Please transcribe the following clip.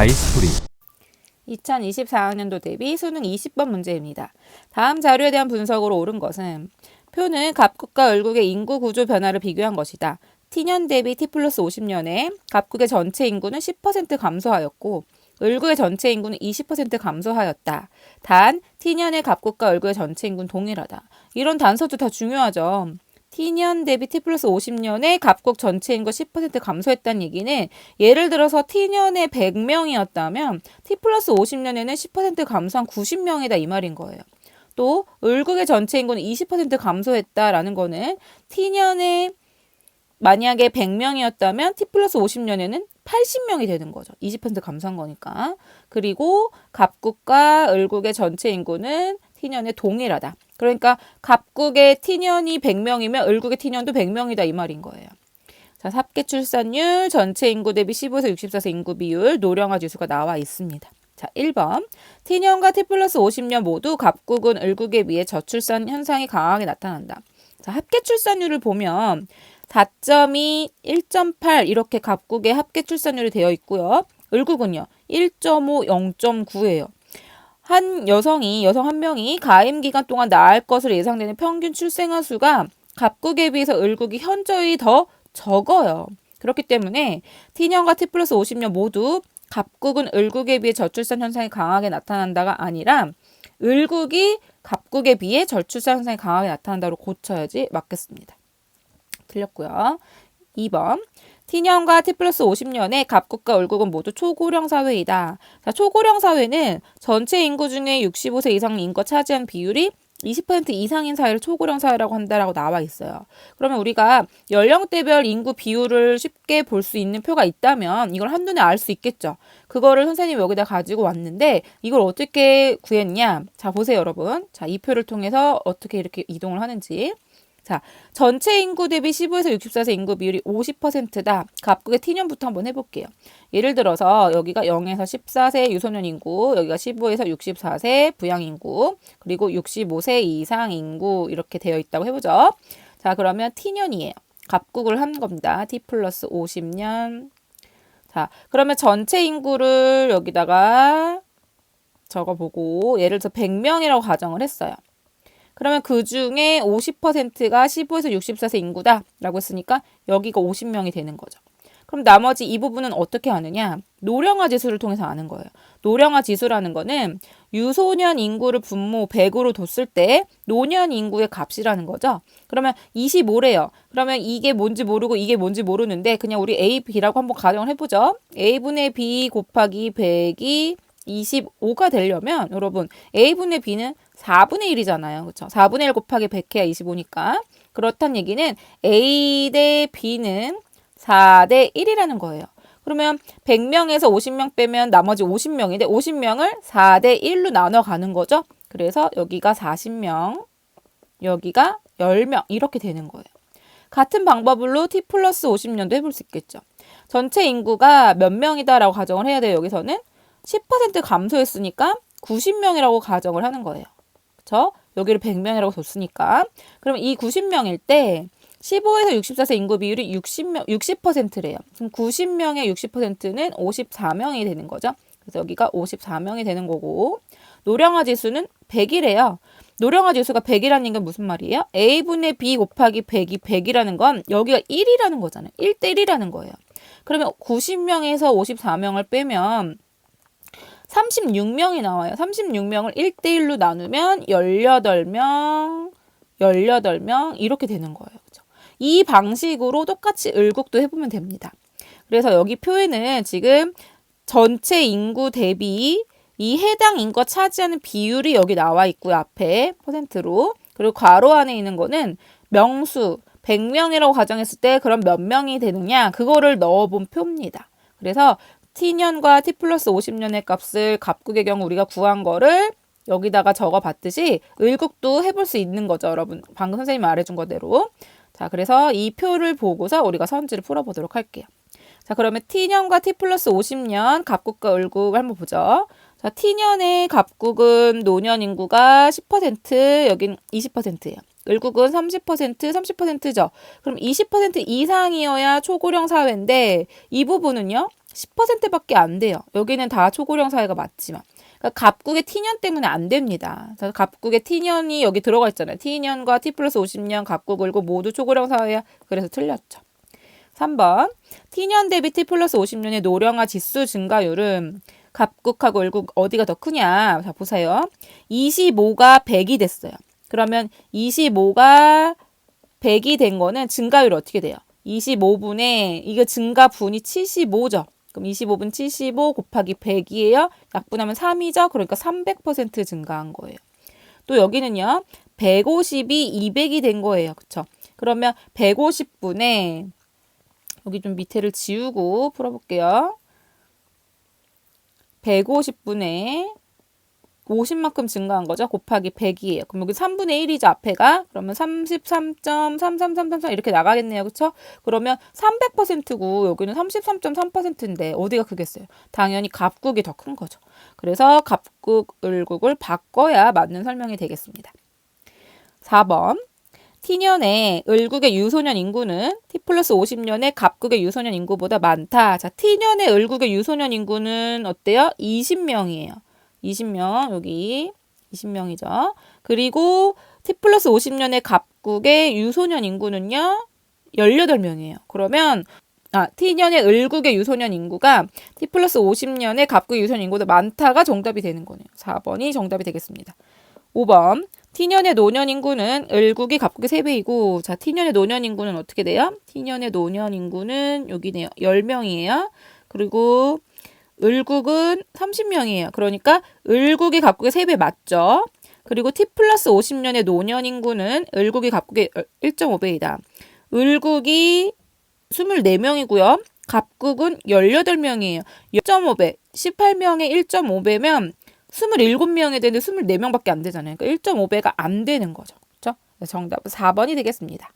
하이스토리 2024학년도 대비 수능 20번 문제입니다. 다음 자료에 대한 분석으로 옳은 것은 표는 갑국과 을국의 인구 구조 변화를 비교한 것이다. T년 대비 T 플러스 50년에 갑국의 전체 인구는 10% 감소하였고 을국의 전체 인구는 20% 감소하였다. 단 T년의 갑국과 을국의 전체 인구는 동일하다. 이런 단서도 다 중요하죠. T년 대비 T 플러스 50년에 갑국 전체 인구 10% 감소했다는 얘기는 예를 들어서 T년에 100명이었다면 T 플러스 50년에는 10% 감소한 90명이다 이 말인 거예요. 또 을국의 전체 인구는 20% 감소했다라는 거는 T년에 만약에 100명이었다면 T 플러스 50년에는 80명이 되는 거죠. 20% 감소한 거니까. 그리고 갑국과 을국의 전체 인구는 T년에 동일하다. 그러니까 갑국의 T년이 100명이면 을국의 T년도 100명이다 이 말인 거예요. 자, 합계 출산율, 전체 인구 대비 15에서 64세 인구 비율, 노령화 지수가 나와 있습니다. 자, 1번. T년과 T 플러스 50년 모두 갑국은 을국에 비해 저출산 현상이 강하게 나타난다. 자, 합계 출산율을 보면 4.2, 1.8 이렇게 갑국의 합계 출산율이 되어 있고요. 을국은요. 1.5, 0.9예요. 여성 한 명이 가임 기간 동안 낳을 것으로 예상되는 평균 출생아 수가 갑국에 비해서 을국이 현저히 더 적어요. 그렇기 때문에 T년과 T 플러스 50년 모두 갑국은 을국에 비해 저출산 현상이 강하게 나타난다가 아니라 을국이 갑국에 비해 저출산 현상이 강하게 나타난다로 고쳐야지 맞겠습니다. 틀렸고요. 2번. T년과 T 플러스 50년에 갑국과 을국은 모두 초고령 사회이다. 자, 초고령 사회는 전체 인구 중에 65세 이상 인구가 차지한 비율이 20% 이상인 사회를 초고령 사회라고 한다라고 나와 있어요. 그러면 우리가 연령대별 인구 비율을 쉽게 볼 수 있는 표가 있다면 이걸 한눈에 알 수 있겠죠. 그거를 선생님이 여기다 가지고 왔는데 이걸 어떻게 구했냐. 자, 보세요, 여러분. 자, 이 표를 통해서 어떻게 이렇게 이동을 하는지. 자, 전체 인구 대비 15에서 64세 인구 비율이 50%다. 갑국의 T년부터 한번 해볼게요. 예를 들어서 여기가 0에서 14세 유소년 인구, 여기가 15에서 64세 부양 인구, 그리고 65세 이상 인구 이렇게 되어 있다고 해보죠. 자, 그러면 T년이에요. 갑국을 한 겁니다. T 플러스 50년. 자, 그러면 전체 인구를 여기다가 적어보고 예를 들어서 100명이라고 가정을 했어요. 그러면 그 중에 50%가 15에서 64세 인구다 라고 했으니까 여기가 50명이 되는 거죠. 그럼 나머지 이 부분은 어떻게 아느냐? 노령화 지수를 통해서 아는 거예요. 노령화 지수라는 거는 유소년 인구를 분모 100으로 뒀을 때 노년 인구의 값이라는 거죠. 그러면 25래요. 그러면 이게 뭔지 모르고 이게 뭔지 모르는데 그냥 우리 A, B라고 한번 가정을 해보죠. A분의 B 곱하기 100이 25가 되려면 여러분 A분의 B는 4분의 1이잖아요. 그렇죠? 4분의 1 곱하기 100해야 25니까. 그렇다는 얘기는 A 대 B는 4 대 1이라는 거예요. 그러면 100명에서 50명 빼면 나머지 50명인데 50명을 4 대 1로 나눠가는 거죠. 그래서 여기가 40명, 여기가 10명 이렇게 되는 거예요. 같은 방법으로 T 플러스 50년도 해볼 수 있겠죠. 전체 인구가 몇 명이다 라고 가정을 해야 돼요. 여기서는 10% 감소했으니까 90명이라고 가정을 하는 거예요. 그쵸? 여기를 100명이라고 뒀으니까. 그럼 이 90명일 때 15에서 64세 인구 비율이 60%래요. 그럼 90명의 60%는 54명이 되는 거죠. 그래서 여기가 54명이 되는 거고 노령화 지수는 100이래요. 노령화 지수가 100이라는 건 무슨 말이에요? A분의 B 곱하기 100이 100이라는 건 여기가 1이라는 거잖아요. 1대 1이라는 거예요. 그러면 90명에서 54명을 빼면 36명이 나와요. 36명을 1대1로 나누면 18명 이렇게 되는 거예요. 그렇죠? 이 방식으로 똑같이 을국도 해보면 됩니다. 그래서 여기 표에는 지금 전체 인구 대비 이 해당 인구가 차지하는 비율이 여기 나와 있고요. 앞에 퍼센트로. 그리고 괄호 안에 있는 거는 명수 100명이라고 가정했을 때 그럼 몇 명이 되느냐 그거를 넣어본 표입니다. 그래서 T년과 T 플러스 50년의 값을 갑국의 경우 우리가 구한 거를 여기다가 적어봤듯이 을국도 해볼 수 있는 거죠, 여러분. 방금 선생님이 말해준 거대로. 자, 그래서 이 표를 보고서 우리가 선지를 풀어보도록 할게요. 자, 그러면 T년과 T 플러스 50년 갑국과 을국 한번 보죠. 자, T년의 갑국은 노년 인구가 10%, 여긴 20%예요. 을국은 30%죠. 그럼 20% 이상이어야 초고령 사회인데 이 부분은요. 10%밖에 안 돼요. 여기는 다 초고령 사회가 맞지만. 그러니까 갑국의 T년 때문에 안 됩니다. 갑국의 T년이 여기 들어가 있잖아요. T년과 T 플러스 50년 갑국 을고 모두 초고령 사회야. 그래서 틀렸죠. 3번 T년 대비 T 플러스 50년의 노령화 지수 증가율은 갑국하고 을국 어디가 더 크냐. 자 보세요. 25가 100이 됐어요. 그러면 25가 100이 된 거는 증가율이 어떻게 돼요? 25분의 이거 증가분이 75죠. 그럼 25분 75 곱하기 100이에요. 약분하면 3이죠. 그러니까 300% 증가한 거예요. 또 여기는요. 150이 200이 된 거예요. 그쵸? 그러면 150분의 여기 좀 밑에를 지우고 풀어볼게요. 150분의 50만큼 증가한 거죠. 곱하기 100이에요. 그럼 여기 3분의 1이죠. 앞에가. 그러면 33.33333 이렇게 나가겠네요. 그쵸? 그러면 300%고 여기는 33.3%인데 어디가 크겠어요? 당연히 갑국이 더 큰 거죠. 그래서 갑국, 을국을 바꿔야 맞는 설명이 되겠습니다. 4번 T년에 을국의 유소년 인구는 T 플러스 50년의 갑국의 유소년 인구보다 많다. 자, T년의 을국의 유소년 인구는 어때요? 20명이에요. 20명 여기 20명이죠. 그리고 T 플러스 50년의 갑국의 유소년 인구는요. 18명이에요. 그러면 T년의 을국의 유소년 인구가 T 플러스 50년의 갑국의 유소년 인구보다 많다가 정답이 되는 거네요. 4번이 정답이 되겠습니다. 5번 T년의 노년 인구는 을국이 갑국의 3배이고 자 T년의 노년 인구는 어떻게 돼요? T년의 노년 인구는 여기네요. 10명이에요. 그리고 을국은 30명이에요. 그러니까 을국이 갑국의 3배 맞죠? 그리고 T 플러스 50년의 노년 인구는 을국이 갑국의 1.5배이다. 을국이 24명이고요. 갑국은 18명이에요. 1.5배, 18명의 1.5배면 27명이 되는데 24명밖에 안 되잖아요. 그러니까 1.5배가 안 되는 거죠. 그렇죠? 정답은 4번이 되겠습니다.